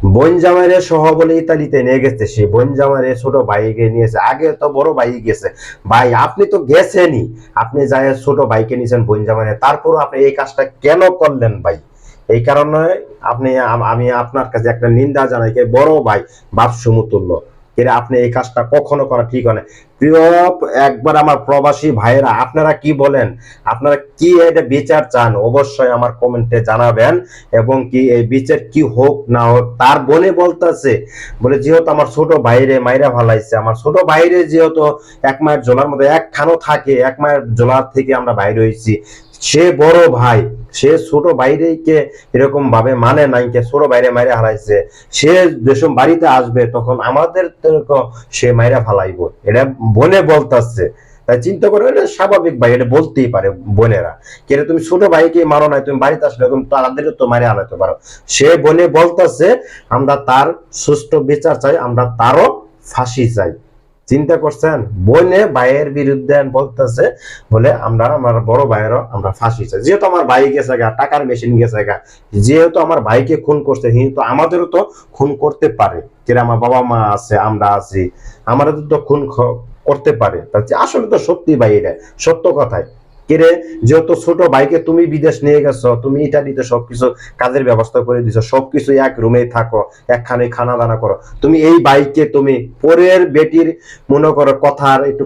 বোন জামাইরে সহ বলে ইতালিতে নিয়ে গেছে, সে বোন জামাইরে ছোট ভাইকে নিয়েছে, আগে তো বড় ভাই গেছে। ভাই আপনি তো গেছেনই, আপনি যাই ছোট ভাইকে নিয়েছেন বোন জামাইরে, তারপরও আপনি এই কাজটা কেন করলেন ভাই? এই কারণে আপনি আমি আপনার কাছে একটা নিন্দা জানাই, বড় ভাই বাপ সমতুল্য, এরা আপনি এই কাজটা কখনো করা ঠিক হয় না। প্রিয় একবার আমার প্রবাসী ভাইয়েরা, আপনারা কি বলেন? আপনারা কি এটা বিচার চান? অবশ্যই আমার কমেন্টে জানাবেন। এবং কি এই বিচার কি হোক না হোক, তার বোনে বলতেছে বলে যেহেতু আমার ছোট ভাইরে মাইরা ফালাইছে, আমার ছোট ভাইরে যেহেতু এক মায়ের জোলার মধ্যে একখানো থাকে, এক মায়ের জোলার থেকে আমরা বাইরে হয়েছি, সে বড় ভাই, সে ছোট ভাইকে এরকম ভাবে মানে নাই, কে ছোট ভাইরে মাইরা হারাইছে, সে যেসব বাড়িতে আসবে তখন আমাদের সে মাইরা ফালাইবো, এটা বোনে বলতেছে। তাই চিন্তা করো, এটা স্বাভাবিক ভাই, এটা বলতেই পারে বোনেরা। কেন তুমি ছোট ভাইকে মারো নাই, তুমি বাড়িতে আসলে তুমি তাদের তো মারে হারাইতে পারো। সে বোনে বলতেছে আমরা তার সুষ্ঠু বিচার চাই, আমরা তারও ফাঁসি চাই। চিন্তা করছেন? বোনে ভাইয়ের বিরুদ্ধে বলতেছে বলে আমরা আমার বড় ভাইয়েরও আমরা ফাঁসি চাই। যেহেতু আমার ভাই গেছে গা, টাকার মেশিন গেছে গা, যেহেতু আমার ভাইকে খুন করছে, কিন্তু আমাদেরও তো খুন করতে পারে। যেটা আমার বাবা মা আছে, আমরা আছি, আমাদের তো খুন করতে পারে। আসলে তো সত্যি ভাই, এটা সত্য কথাই। কেরে যেহেতু ছোট ভাইকে তুমি বিদেশ নিয়ে গেছো, তুমি ইটালিতে সবকিছু কাজের ব্যবস্থা করে দিছো, সবকিছু এক রুমে থাকো, একখানে খানা দানা করো, তুমি এই ভাইকে তুমি পরের বেটির মনে করো কথার একটু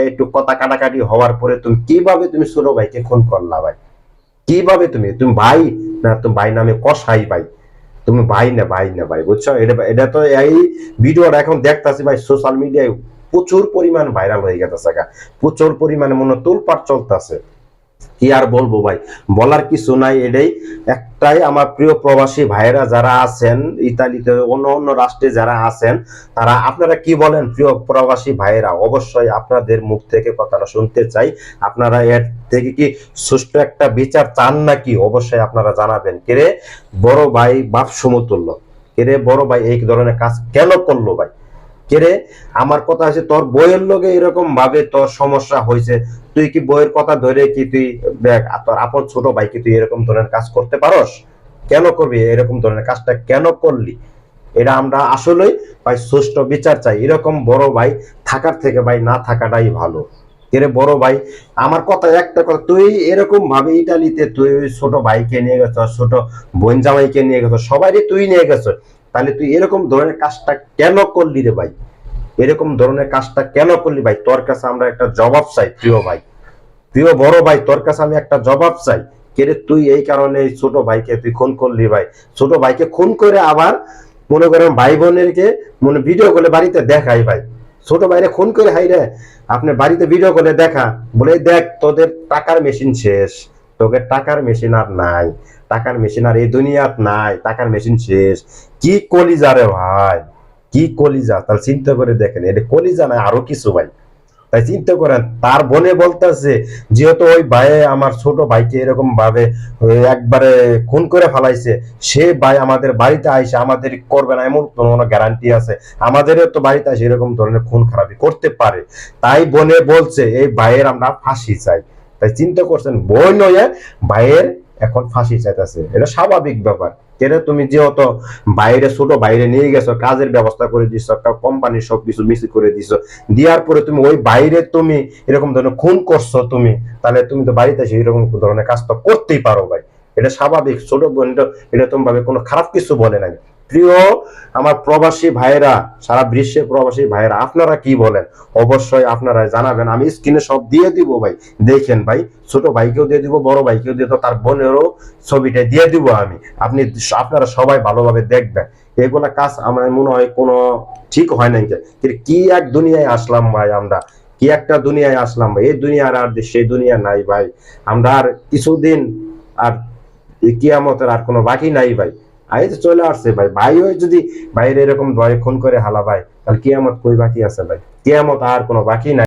একটু কথা কাটাকাটি হওয়ার পরে তুমি কিভাবে তুমি ছোট ভাইকে খুন করলা ভাই? কিভাবে তুমি তুমি ভাই না, তুমি ভাই নামে কসাই ভাই, তুমি ভাই না, ভাই না ভাই, বুঝছো? এটা এটা তো এই ভিডিওটা এখন দেখতেছি ভাই সোশ্যাল মিডিয়ায় প্রচুর পরিমাণ ভাইরাল হয়ে গেছে, প্রচুর পরিমাণে মনে তোলপাড় চলতেছে। কি আর বলবো ভাই, বলার কিছু নাই। এটাই একটাই, আমার প্রিয় প্রবাসী ভাইয়েরা যারা আছেন ইতালিতে, অন্য অন্য রাষ্ট্রে যারা আছেন, তারা আপনারা কি বলেন? প্রিয় প্রবাসী ভাইয়েরা, অবশ্যই আপনাদের মুখ থেকে কথাটা শুনতে চাই। আপনারা এর থেকে কি সুষ্ঠু একটা বিচার চান নাকি? অবশ্যই আপনারা জানাবেন। কেরে বড় ভাই বাপ সমতুল্য, কেরে বড় ভাই এই ধরনের কাজ কেন করলো ভাই? কেরে আমার কথা আছে, তোর বইয়ের লগে এরকম ভাবে তোর সমস্যা হয়েছে, তুই কি বইয়ের কথা ধরে কি তুই দেখ তোর আপন ছোট ভাই কি তুই এরকম ধরনের কাজ করতে পারস? কেন করবি এরকম ধরনের কাজটা? কেন করলি? এটা আমরা আসলেই ভাই সুষ্ঠু বিচার চাই। এরকম বড় ভাই থাকার থেকে ভাই না থাকাটাই ভালো। এরে বড় ভাই, আমার কথা একটা কথা, তুই এরকম ভাবে ইটালিতে তুই ছোট ভাইকে নিয়ে গেছ, ছোট বোন জামাইকে নিয়ে গেছ, সবাইকে তুই নিয়ে গেছ, তাহলে তুই এরকম ধরনের কাজটা কেন করলি রে ভাই? এরকম ধরনের কাজটা কেন করলি ভাই? তোর কাছে আমরা একটা জবাব চাই প্রিয় ভাই, প্রিয় বড় ভাই, তোর কাছে আমি একটা জবাব চাই। কেরে তুই এই কারণে ছোট ভাইকে তুই খুন করলি ভাই? ছোট ভাইকে খুন করে আবার মনে করেন ভাই বোনেরকে মনে ভিডিও করে বাড়িতে দেখাই ভাই, ছোট ভাইরে খুন করে হাই রে আপনি বাড়িতে ভিডিও করে দেখা, বলে দেখ তোদের টাকার মেশিন শেষ, তোকে টাকার মেশিন আর নাই, টাকার মেশিন আর এই দুনিয়াত নাই, টাকার মেশিন শেষ। কি কলিজা রে ভাই, কি কলিজা! তাহলে চিন্তা করে দেখেন, এটা কলিজা না আরো কিছু ভাই। তাই চিন্তা করেন, তার বোনে বলতেছে যেহেতু ওই ভাই আমার ছোট ভাইকে এরকম ভাবে একবারে খুন করে ফেলাইছে, সে ভাই আমাদের বাড়িতে আইসে আমাদের করবে না এমন কোনো গ্যারান্টি আছে? আমাদেরও তো বাড়িতে আসে এরকম ধরনের খুন খারাপি করতে পারে। তাই বোনে বলছে এই ভাইয়ের আমরা ফাঁসি চাই। তাই চিন্তা করছেন, বোন নয় ভাইয়ের এখন ফাঁসি চাইতেছে, এটা স্বাভাবিক ব্যাপার। কেন তুমি যেহেতু বাইরে ছোট বাইরে নিয়ে গেছো, কাজের ব্যবস্থা করে দিচ্ছ, একটা কোম্পানির সবকিছু মিক্স করে দিছো, দেওয়ার পরে তুমি ওই বাইরে তুমি এরকম ধরনের খুন করছো তুমি, তাহলে তুমি তো বাড়িতে এসে এরকম ধরনের কাজ তো করতেই পারো ভাই, এটা স্বাভাবিক। ছোট বোন এরকম ভাবে কোনো খারাপ কিছু বলে নাই। প্রিয় আমার প্রবাসী ভাইরা, সারা বিশ্বের প্রবাসী ভাইরা, আপনারা কি বলেন? অবশ্যই আপনারা জানাবেন। আমি স্ক্রিনে সব দিয়ে দিব ভাই, দেখেন ভাই, ছোট ভাইকেও দিয়ে দিব, বড় ভাইকেও দিয়ে দিব, তার বোনেরও ছবিটা দিয়ে দিব আমি। আপনি আপনারা সবাই ভালোভাবে দেখবেন। এগুলা কাজ আমার মনে হয় কোনো ঠিক হয় নাই। কি এক দুনিয়ায় আসলাম ভাই আমরা, কি একটা দুনিয়ায় আসলাম ভাই, এই দুনিয়ার আর সেই দুনিয়া নাই ভাই। আমরা আর কিছুদিন আর কিয়ামতের আর কোনো বাকি নাই ভাই, আই তো চলে আসছে ভাই। ভাই ওই যদি বাইরে এরকম ভয় খুন করে হালা ভাই, তাহলে কিয়ামত কই বাকি আছে ভাই? কিয়ামত আর কোনো বাকি নাই।